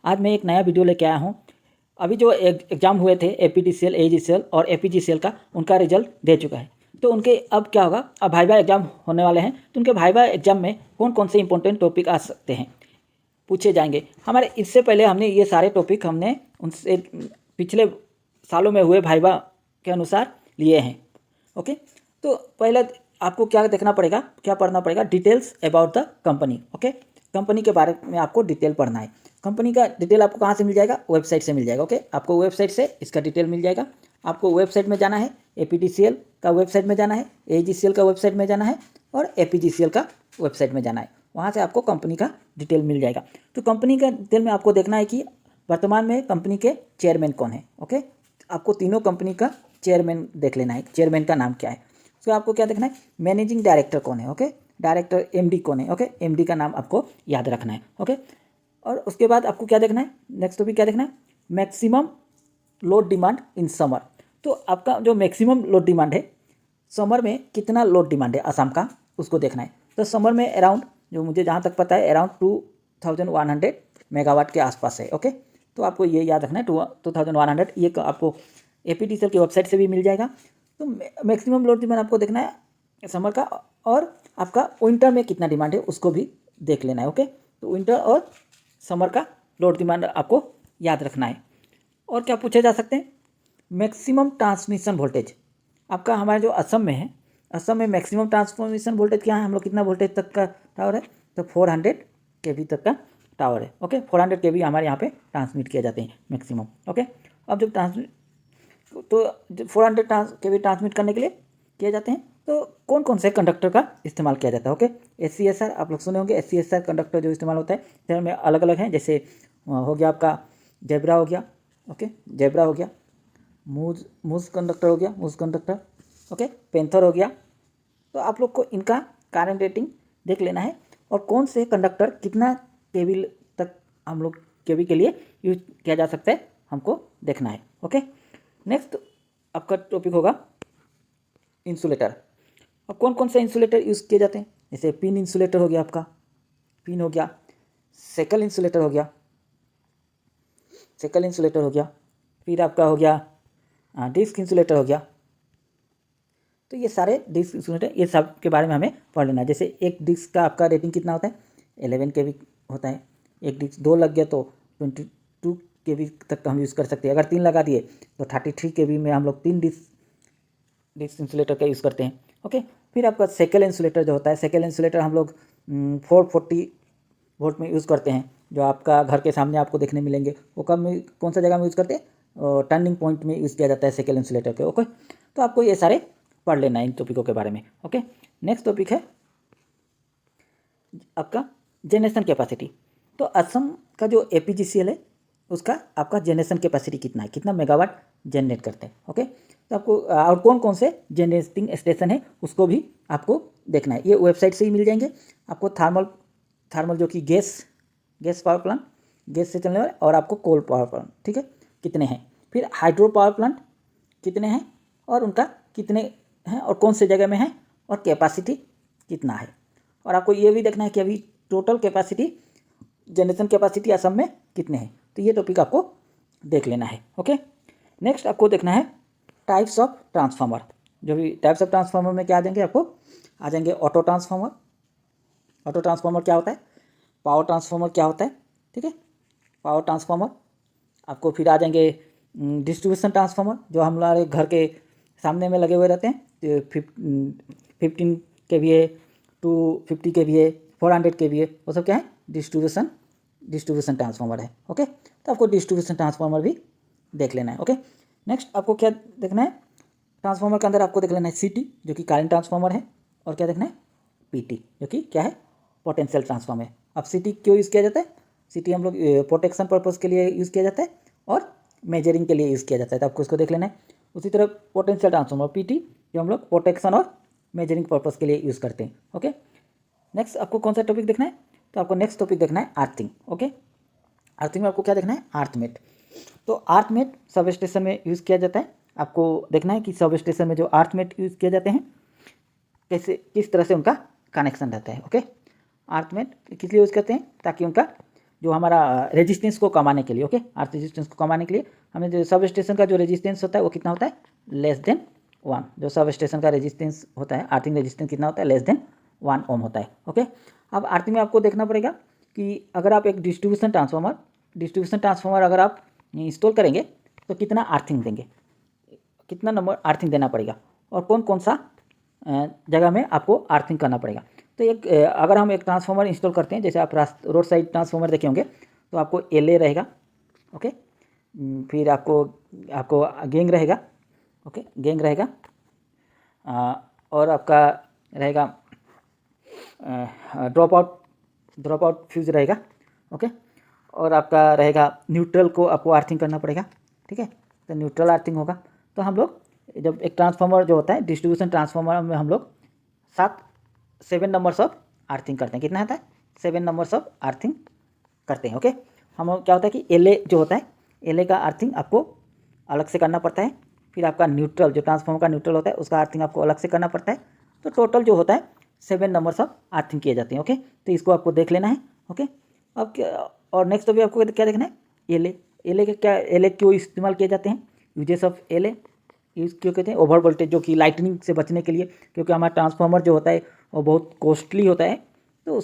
आज मैं एक नया वीडियो लेके आया हूँ। अभी जो एग्ज़ाम हुए थे APTCL, AGCL और APGCL का, उनका रिजल्ट दे चुका है। तो उनके अब क्या होगा, अब वाइवा एग्ज़ाम होने वाले हैं, तो उनके वाइवा एग्ज़ाम में कौन कौन से इंपॉर्टेंट टॉपिक आ सकते हैं, पूछे जाएंगे। हमारे इससे पहले हमने ये सारे टॉपिक हमने उनसे पिछले सालों में हुए वाइवा के अनुसार लिए हैं। ओके, तो पहले आपको क्या देखना पड़ेगा, क्या पढ़ना पड़ेगा, details about the company. Okay, company के बारे में आपको डिटेल पढ़ना है। कंपनी का डिटेल आपको कहाँ से मिल जाएगा, वेबसाइट से मिल जाएगा। ओके, आपको वेबसाइट से इसका डिटेल मिल जाएगा। आपको वेबसाइट में जाना है, APTCL का वेबसाइट में जाना है, AGCL का वेबसाइट में जाना है और APGCL का वेबसाइट में जाना है। वहाँ से आपको कंपनी का डिटेल मिल जाएगा। तो कंपनी का डिटेल में आपको देखना है कि वर्तमान में कंपनी के चेयरमैन कौन है। ओके, आपको तीनों कंपनी का चेयरमैन देख लेना है, चेयरमैन का नाम क्या है। तो आपको क्या देखना है, मैनेजिंग डायरेक्टर कौन है। ओके, डायरेक्टर MD कौन है। ओके, MD का नाम आपको याद रखना है। ओके, और उसके बाद आपको क्या देखना है, नेक्स्ट टॉपिक क्या देखना है, maximum load demand in summer. तो आपका जो मैक्सिमम लोड डिमांड है, समर में कितना लोड डिमांड है असम का, उसको देखना है। तो समर में अराउंड, जो मुझे जहाँ तक पता है, अराउंड 2100 मेगावाट के आसपास है। ओके, तो आपको ये याद रखना है 2100। ये आपको APTCL की वेबसाइट से भी मिल जाएगा। तो मैक्सिमम लोड डिमांड आपको देखना है समर का, और आपका विंटर में कितना डिमांड है उसको भी देख लेना है। ओके, तो विंटर और समर का लोड डिमांड आपको याद रखना है। और क्या पूछे जा सकते हैं, मैक्सिमम ट्रांसमिशन वोल्टेज आपका हमारे जो असम में है, असम में मैक्सिमम ट्रांसमिशन वोल्टेज क्या है, हम लोग कितना वोल्टेज तक का टावर है, तो 400 kV तक का टावर है। ओके, 400 kV हमारे यहाँ पे ट्रांसमिट किए जाते हैं मैक्सिमम। ओके, अब जब ट्रांसमिट, तो 400 kV ट्रांसमिट करने के लिए किए जाते हैं, तो कौन कौन से कंडक्टर का इस्तेमाल किया जाता है। ओके, SCSR आप लोग सुने होंगे, SCSR कंडक्टर जो इस्तेमाल होता है, शहर में अलग अलग हैं। जैसे हो गया आपका जेब्रा हो गया। ओके, जेब्रा हो गया, मूज कंडक्टर हो गया, मूज कंडक्टर। ओके, पेंथर हो गया। तो आप लोग को इनका करंट रेटिंग देख लेना है, और कौन से कंडक्टर कितना केवी तक हम लोग केवी के लिए यूज किया जा सकता है, हमको देखना है। ओके, नेक्स्ट आपका टॉपिक होगा इंसुलेटर। अब कौन कौन से इंसुलेटर यूज़ किए जाते हैं, जैसे पिन इंसुलेटर हो गया, आपका पिन हो गया, सेकल इंसुलेटर हो गया, सेकल इंसुलेटर हो गया, फिर आपका हो गया डिस्क इंसुलेटर हो गया। तो ये सारे डिस्क इंसुलेटर, ये सब के बारे में हमें पढ़ लेना है। जैसे एक डिस्क का आपका रेटिंग कितना होता है, 11 kV होता है। एक डिस्क 2 लग गया तो 22 kV तक हम यूज़ कर सकते हैं। अगर 3 लगा दिए तो 33 kV में हम लोग 3 डिस्क इंसुलेटर का यूज़ करते हैं। ओके, फिर आपका सेकल इंसुलेटर जो होता है, सेकल इंसुलेटर हम लोग 440 वोल्ट में यूज़ करते हैं, जो आपका घर के सामने आपको देखने मिलेंगे। वो कौन सा जगह में यूज़ करते हैं, टर्निंग पॉइंट में यूज़ किया जाता है सेकल इंसुलेटर के। ओके, तो आपको ये सारे पढ़ लेना है इन टॉपिकों के बारे में। ओके, नेक्स्ट टॉपिक है आपका जनरेशन कैपेसिटी। तो असम का जो APGCL है, उसका आपका जनरेशन कैपेसिटी कितना है, कितना मेगावाट जनरेट करते हैं। ओके, तो आपको और कौन कौन से जनरेटिंग स्टेशन है उसको भी आपको देखना है। ये वेबसाइट से ही मिल जाएंगे आपको। थर्मल जो कि गैस पावर प्लांट, गैस से चलने वाले, और आपको कोल पावर प्लांट, ठीक है, कितने हैं। फिर हाइड्रो पावर प्लांट कितने हैं, और उनका कितने हैं और कौन से जगह में है, और कैपेसिटी कितना है। और आपको ये भी देखना है कि अभी total capacity, generation capacity Assam में कितने हैं। तो ये टॉपिक आपको देख लेना है। ओके, नेक्स्ट आपको देखना है टाइप्स ऑफ ट्रांसफार्मर। जो भी टाइप्स ऑफ ट्रांसफार्मर में क्या आ जाएंगे, आपको आ जाएंगे ऑटो ट्रांसफार्मर। ऑटो ट्रांसफार्मर क्या होता है, पावर ट्रांसफार्मर क्या होता है, ठीक है, पावर ट्रांसफार्मर। आपको फिर आ जाएंगे डिस्ट्रीब्यूशन ट्रांसफार्मर, जो हमारे घर के सामने में लगे हुए रहते हैं। 15 kVA, 250 kVA, 400 kVA, वो सब क्या है, डिस्ट्रीब्यूशन ट्रांसफार्मर है। ओके, तो आपको डिस्ट्रीब्यूशन ट्रांसफार्मर भी देख लेना है। ओके, नेक्स्ट आपको क्या देखना है, ट्रांसफार्मर के अंदर आपको देख लेना है CT, जो कि करंट ट्रांसफार्मर है, और क्या देखना है PT, जो कि क्या है, पोटेंशियल ट्रांसफार्मर है। अब CT क्यों यूज़ किया जाता है, CT हम लोग प्रोटेक्शन पर्पज़ के लिए यूज़ किया जाता है, और मेजरिंग के लिए यूज़ किया जाता है। तो आपको इसको देख लेना है। उसी तरह पोटेंशियल ट्रांसफार्मर PT, जो हम लोग प्रोटेक्शन और मेजरिंग पर्पज़ के लिए यूज़ करते हैं। ओके, नेक्स्ट आपको कौन सा टॉपिक देखना है, तो आपको नेक्स्ट टॉपिक देखना है अर्थिंग। ओके, अर्थिंग में आपको क्या देखना है, अर्थमेट। तो अर्थमेट सब स्टेशन में यूज़ किया जाता है। आपको देखना है कि सब स्टेशन में जो अर्थमेट यूज़ किए जाते हैं, कैसे, किस तरह से उनका कनेक्शन रहता है। ओके, अर्थमेट किस लिए यूज़ करते हैं, ताकि उनका जो हमारा रेजिस्टेंस को कमाने के लिए, ओके, अर्थ रेजिस्टेंस को कमाने के लिए हमें जो सब स्टेशन का जो रेजिस्टेंस होता है वो कितना होता है, लेस देन 1। जो सब स्टेशन का रेजिस्टेंस होता है, अर्थिंग रेजिस्टेंस कितना होता है, लेस देन 1 ओम होता है, ओके। अब अर्थिंग में आपको देखना पड़ेगा कि अगर आप एक डिस्ट्रीब्यूशन ट्रांसफार्मर अगर आप इंस्टॉल करेंगे तो कितना अर्थिंग देंगे, कितना नंबर अर्थिंग देना पड़ेगा और कौन कौन सा जगह में आपको अर्थिंग करना पड़ेगा। तो एक अगर हम एक ट्रांसफार्मर इंस्टॉल करते हैं, जैसे आप रोड साइड ट्रांसफार्मर देखे होंगे, तो आपको LA रहेगा, ओके, फिर आपको गेंग रहेगा, ओके, गेंग रहेगा, और आपका रहेगा ड्रॉप आउट फ्यूज रहेगा, ओके, और आपका रहेगा न्यूट्रल को आपको अर्थिंग करना पड़ेगा, ठीक है। तो न्यूट्रल अर्थिंग होगा। तो हम लोग जब एक ट्रांसफार्मर जो होता है डिस्ट्रीब्यूशन ट्रांसफार्मर में हम लोग 7 नंबर्स ऑफ अर्थिंग करते हैं। कितना होता है, 7 नंबर्स ऑफ अर्थिंग करते हैं, ओके। हम क्या होता है कि LA जो होता है, LA का अर्थिंग आपको अलग से करना पड़ता है। फिर आपका न्यूट्रल, जो ट्रांसफार्मर का न्यूट्रल होता है, उसका अर्थिंग आपको अलग से करना पड़ता है। तो टोटल जो होता है 7 नंबर्स ऑफ अर्थिंग किए जाते हैं, ओके। तो इसको आपको देख लेना है, ओके। अब और नेक्स्ट अभी आपको क्या देखना है, LA का क्या, LA क्यों इस्तेमाल किए जाते हैं, यूजेस ऑफ LA यूज़ क्यों कहते हैं, ओवर वोल्टेज, जो कि लाइटनिंग से बचने के लिए, क्योंकि हमारा ट्रांसफार्मर जो होता है वो बहुत कॉस्टली होता है, तो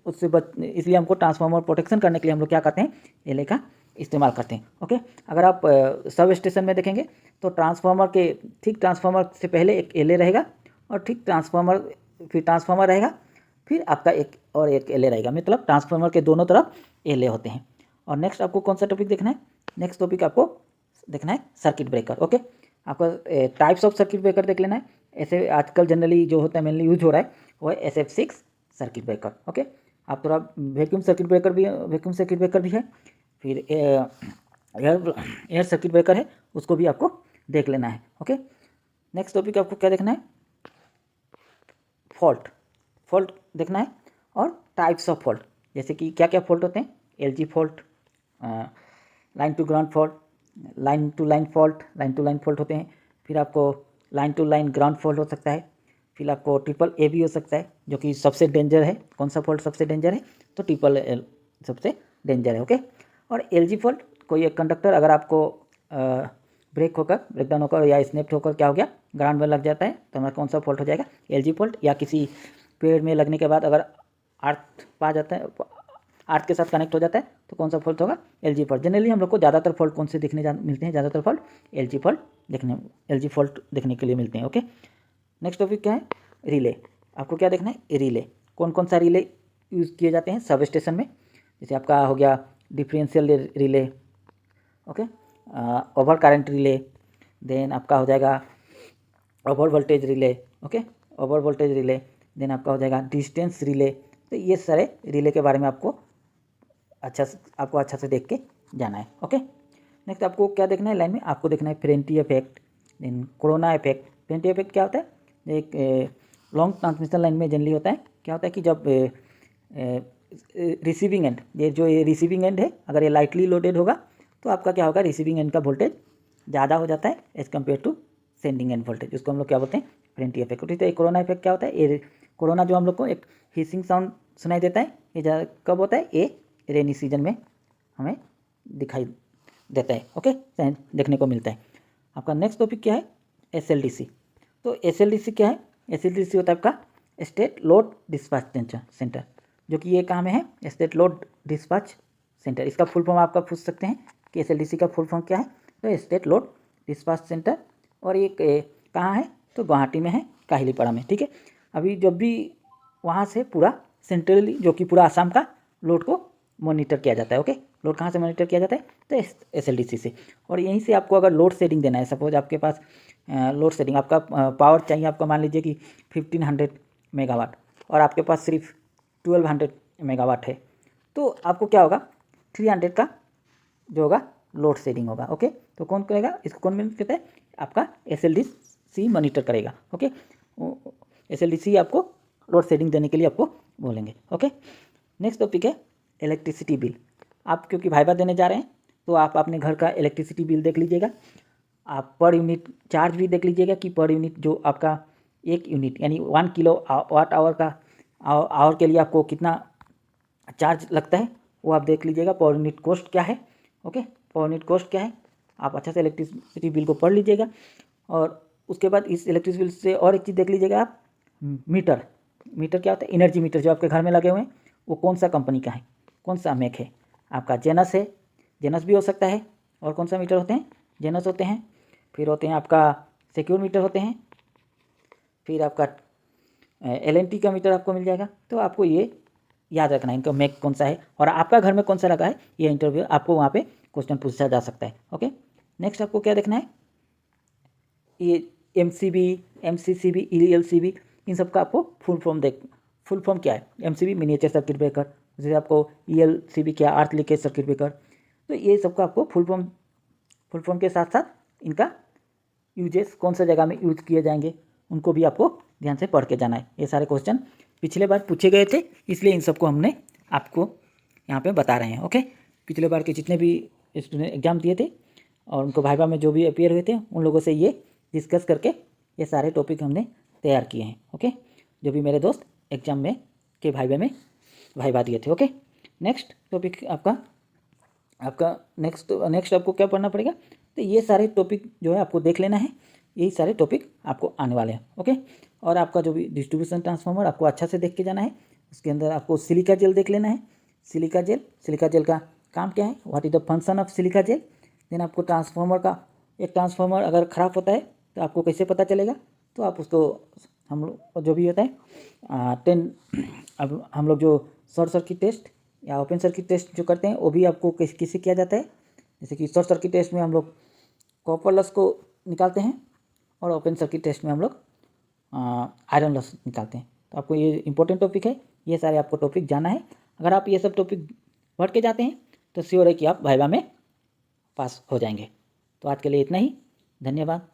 उससे इसलिए हमको ट्रांसफार्मर प्रोटेक्शन करने के लिए हम लोग क्या करते हैं, LA का इस्तेमाल करते हैं, ओके। अगर आप सब स्टेशन में देखेंगे तो ट्रांसफार्मर से पहले एक LA रहेगा, और फिर ट्रांसफार्मर रहेगा, फिर आपका एक LA रहेगा, मतलब ट्रांसफार्मर के दोनों तरफ LA होते हैं। और नेक्स्ट आपको कौन सा टॉपिक देखना है, नेक्स्ट टॉपिक आपको देखना है सर्किट ब्रेकर, ओके। आपको टाइप्स ऑफ सर्किट ब्रेकर देख लेना है। ऐसे आजकल जनरली जो होता है मेनली यूज हो रहा है वो है SF6 सर्किट ब्रेकर, ओके। आप थोड़ा वैक्यूम सर्किट ब्रेकर भी है, फिर एयर सर्किट ब्रेकर है, उसको भी आपको देख लेना है, ओके। नेक्स्ट टॉपिक आपको क्या देखना है, फॉल्ट देखना है, और टाइप्स ऑफ फॉल्ट, जैसे कि क्या क्या फॉल्ट होते हैं, LG fault, line to ground fault, line to line fault होते हैं। फिर आपको line to line ground fault हो सकता है। फिर आपको TAA भी हो सकता है, जो कि सबसे डेंजर है। कौन सा फॉल्ट सबसे डेंजर है, तो TAA सबसे डेंजर है, ओके। और LG फॉल्ट, कोई एक कंडक्टर अगर आपको ब्रेकडाउन होकर या स्नैप्ड होकर क्या हो गया, ग्राउंड में लग जाता है, तो हमारा कौन सा फॉल्ट हो जाएगा, LG फॉल्ट। या किसी पेड़ में लगने के बाद अगर अर्थ पा जाता है, अर्थ के साथ कनेक्ट हो जाता है, तो कौन सा फॉल्ट होगा, LG फॉल्ट। जनरली हम लोग को ज़्यादातर फॉल्ट कौन से मिलते हैं, ज़्यादातर फॉल्ट LG फॉल्ट देखने के लिए मिलते हैं, ओके। नेक्स्ट टॉपिक क्या है, रिले। आपको क्या देखना है, रिले, कौन कौन सा रिले यूज़ किए जाते हैं सब स्टेशन में। जैसे आपका हो गया differential relay, okay, over current relay, then आपका हो जाएगा over voltage relay, okay, over voltage relay, then आपका हो जाएगा डिस्टेंस रिले। तो ये सारे रिले के बारे में आपको अच्छा से देख के जाना है, ओके। नेक्स्ट आपको क्या देखना है लाइन में, आपको देखना है Ferranti effect, then corona effect. Ferranti effect क्या होता है, एक लॉन्ग ट्रांसमिशन लाइन में जनरली होता है। क्या होता है कि जब रिसीविंग एंड, ये रिसीविंग एंड है, अगर ये लाइटली लोडेड होगा तो आपका क्या होगा, रिसीविंग एंड का वोल्टेज ज़्यादा हो जाता है as compare to sending end voltage, उसको हम लोग क्या बोलते हैं, फेरेंटी इफेक्ट। ठीक है, कोरोना इफेक्ट क्या होता है, ये कोरोना जो हम लोग को एक हिसिंग साउंड सुनाई देता है, ये कब होता है, ये रेनी सीजन में हमें दिखाई देता है, ओके, देखने को मिलता है। आपका नेक्स्ट टॉपिक क्या है, SLDC। तो SLDC क्या है, SLDC होता है आपका स्टेट लोड डिस्पैच सेंटर, जो कि ये कहाँ में है, स्टेट लोड डिस्पैच सेंटर। इसका फुल फॉर्म आपका पूछ सकते हैं कि SLDC का फुल फॉर्म क्या है, तो स्टेट लोड डिस्पैच सेंटर। और ये कहाँ है, तो गुवाहाटी में है, काहिलीपाड़ा में, ठीक है। अभी जब भी वहाँ से पूरा सेंट्रली, जो कि पूरा आसाम का लोड को मॉनिटर किया जाता है, ओके। लोड कहाँ से मॉनिटर किया जाता है, तो SLDC से। और यहीं से आपको अगर लोड शेडिंग देना है, सपोज आपके पास लोड शेडिंग, आपका पावर चाहिए, आपका मान लीजिए कि 1500 मेगावाट, और आपके पास सिर्फ 1200 मेगावाट है, तो आपको क्या होगा, 300 का जो होगा लोड शेडिंग होगा, ओके। तो कौन करेगा इसको, कौन मॉनिटर करता है, आपका SLDC मॉनिटर करेगा, ओके। SLDC आपको लोड शेडिंग देने के लिए आपको बोलेंगे, ओके। नेक्स्ट टॉपिक है इलेक्ट्रिसिटी बिल। आप क्योंकि वाइवा देने जा रहे हैं, तो आप अपने घर का इलेक्ट्रिसिटी बिल देख लीजिएगा। आप पर यूनिट चार्ज भी देख लीजिएगा कि पर यूनिट जो आपका 1 यूनिट यानी 1 किलो वाट आवर का आवर के लिए आपको कितना चार्ज लगता है, वो आप देख लीजिएगा, पावर यूनिट कॉस्ट क्या है। ओके, पावर यूनिट कॉस्ट क्या है, आप अच्छा से इलेक्ट्रिसिटी बिल को पढ़ लीजिएगा। और उसके बाद इस इलेक्ट्रिसिटी बिल से और एक चीज़ देख लीजिएगा आप, मीटर। मीटर क्या होता है, एनर्जी मीटर जो आपके घर में लगे हुए हैं वो कौन सा कंपनी का है, कौन सा मेक है। आपका जेनस है, जेनस भी हो सकता है। और कौन सा मीटर होते हैं, जेनस होते हैं। फिर होते हैं आपका सिक्योर मीटर होते हैं। फिर आपका LNT का मीटर आपको मिल जाएगा। तो आपको ये याद रखना है इनका मेक कौन सा है और आपका घर में कौन सा लगा है, ये इंटरव्यू आपको वहाँ पे क्वेश्चन पूछा जा सकता है। ओके, नेक्स्ट आपको क्या देखना है, ये MCB, MCCB, ELCB, इन सब का आपको फुल फॉर्म क्या है। MCB मिनिएचर सर्किट ब्रेकर, जैसे आपको ELCB क्या, अर्थ लीकेज सर्किट ब्रेकर। तो ये सबका आपको फुल फॉर्म के साथ साथ इनका यूजेस कौन सा जगह में यूज किए जाएंगे उनको भी आपको ध्यान से पढ़ के जाना है। ये सारे क्वेश्चन पिछले बार पूछे गए थे, इसलिए इन सबको हमने आपको यहाँ पे बता रहे हैं। ओके, पिछले बार के जितने भी स्टूडेंट एग्जाम दिए थे और उनको भाइबा में जो भी अपियर हुए थे उन लोगों से ये डिस्कस करके ये सारे टॉपिक हमने तैयार किए हैं। ओके, जो भी मेरे दोस्त एग्जाम में के भाइबा दिए थे। ओके, नेक्स्ट टॉपिक आपका नेक्स्ट आपको क्या पढ़ना पड़ेगा, तो ये सारे टॉपिक जो है आपको देख लेना है। यही सारे टॉपिक आपको आने वाले हैं। ओके, और आपका जो भी डिस्ट्रीब्यूशन ट्रांसफार्मर आपको अच्छा से देख के जाना है। उसके अंदर आपको सिलिका जेल देख लेना है। सिलिका जेल का काम क्या है, what is the function of silica gel. Then आपको ट्रांसफार्मर का, एक ट्रांसफार्मर अगर ख़राब होता है तो आपको कैसे पता चलेगा, तो आप उसको हम लोग जो भी होता है अब हम लोग जो शॉर्ट सर्किट टेस्ट या ओपन सर्किट टेस्ट जो करते हैं वो भी आपको किससे किया जाता है। जैसे कि शॉर्ट सर्किट टेस्ट में हम लोग कॉपर लॉस को निकालते हैं और ओपन सर्किट टेस्ट में हम लोग आयरन लॉस निकालते हैं। तो आपको ये इंपॉर्टेंट टॉपिक है, ये सारे आपको टॉपिक जाना है। अगर आप ये सब टॉपिक पढ़ के जाते हैं तो श्योर है कि आप वाइवा में पास हो जाएंगे। तो आज के लिए इतना ही, धन्यवाद।